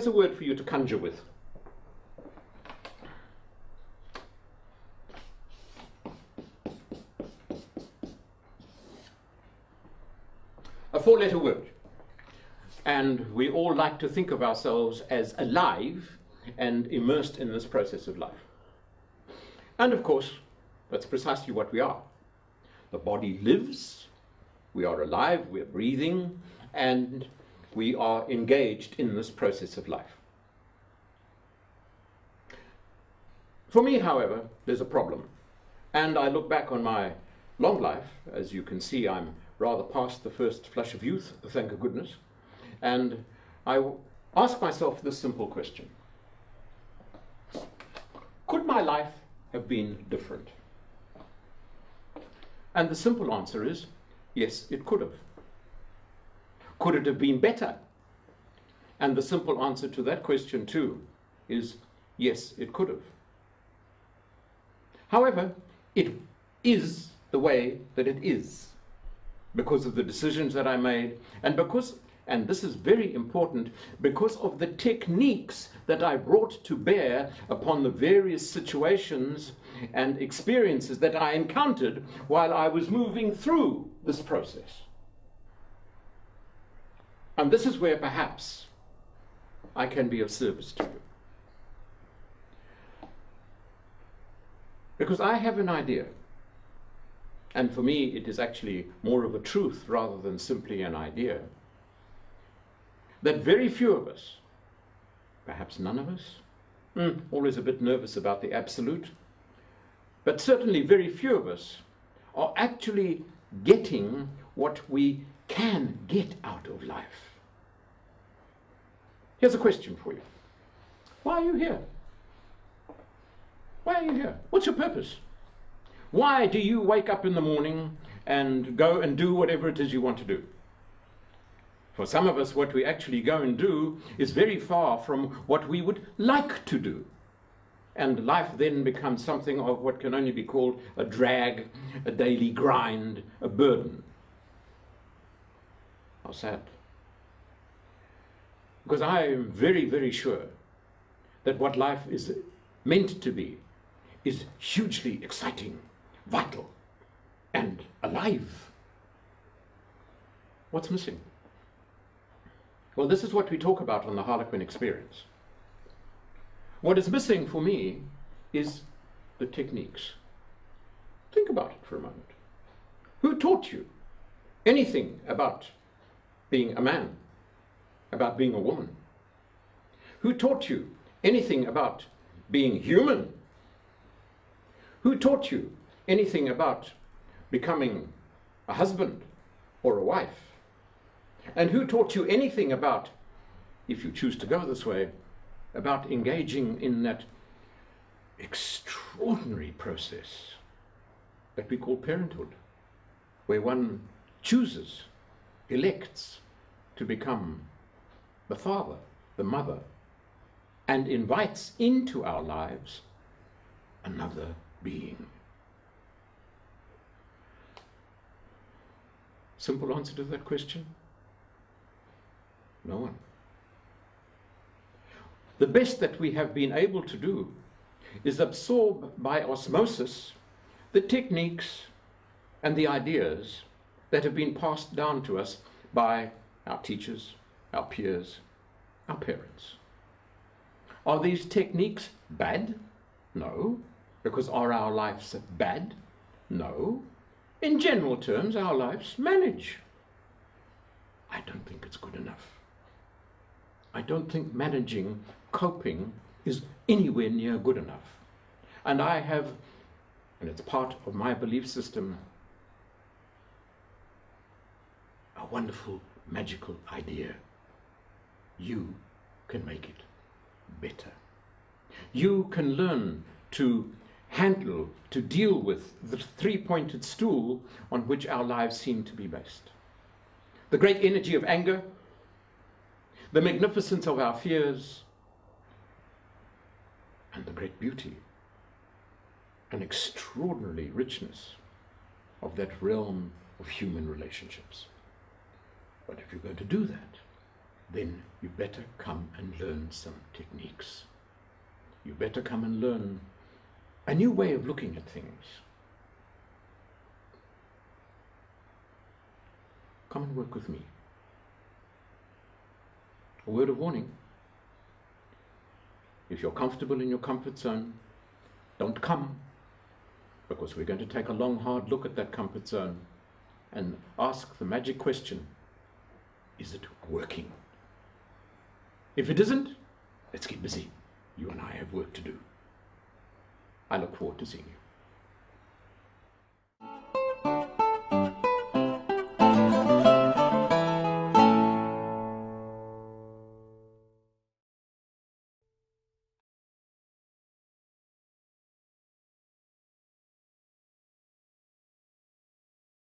here's a word for you to conjure with. A four-letter word. And we all like to think of ourselves as alive and immersed in this process of life. And of course, that's precisely what we are. The body lives, we are alive, we're breathing, and we are engaged in this process of life. For me, however, there's a problem. And I look back on my long life. As you can see, I'm rather past the first flush of youth, thank goodness. And I ask myself this simple question. Could my life have been different? And the simple answer is, yes, it could have. Could it have been better? And the simple answer to that question too is, yes, it could have. However, it is the way that it is because of the decisions that I made, and because, and this is very important, because of the techniques that I brought to bear upon the various situations and experiences that I encountered while I was moving through this process. And this is where perhaps I can be of service to you. Because I have an idea, and for me it is actually more of a truth rather than simply an idea, that very few of us, perhaps none of us, always a bit nervous about the absolute, but certainly very few of us are actually getting what we can get out of life. Here's a question for you. Why are you here? Why are you here? What's your purpose? Why do you wake up in the morning and go and do whatever it is you want to do? For some of us, what we actually go and do is very far from what we would like to do. And life then becomes something of what can only be called a drag, a daily grind, a burden. How sad. Because I am very, very sure that what life is meant to be is hugely exciting, vital, and alive. What's missing? Well, this is what we talk about on the Harlequin Experience. What is missing for me is the techniques. Think about it for a moment. Who taught you anything about being a man, about being a woman? Who taught you anything about being human? Who taught you anything about becoming a husband or a wife? And who taught you anything about, if you choose to go this way, about engaging in that extraordinary process that we call parenthood, where one chooses, elects to become the father, the mother, and invites into our lives another being? Simple answer to that question? No one. The best that we have been able to do is absorb by osmosis the techniques and the ideas that have been passed down to us by our teachers, our peers, our parents. Are these techniques bad? No. Because are our lives bad? No. In general terms, our lives manage. I don't think it's good enough. I don't think managing, coping, is anywhere near good enough. And I have, and it's part of my belief system, a wonderful, magical idea. You can make it better. You can learn to handle, to deal with the three-pointed stool on which our lives seem to be based. The great energy of anger, the magnificence of our fears, and the great beauty and extraordinary richness of that realm of human relationships. But if you're going to do that, then you better come and learn some techniques. You better come and learn a new way of looking at things. Come and work with me. A word of warning. If you're comfortable in your comfort zone, don't come, because we're going to take a long, hard look at that comfort zone and ask the magic question, is it working? If it isn't, let's get busy. You and I have work to do. I look forward to seeing you.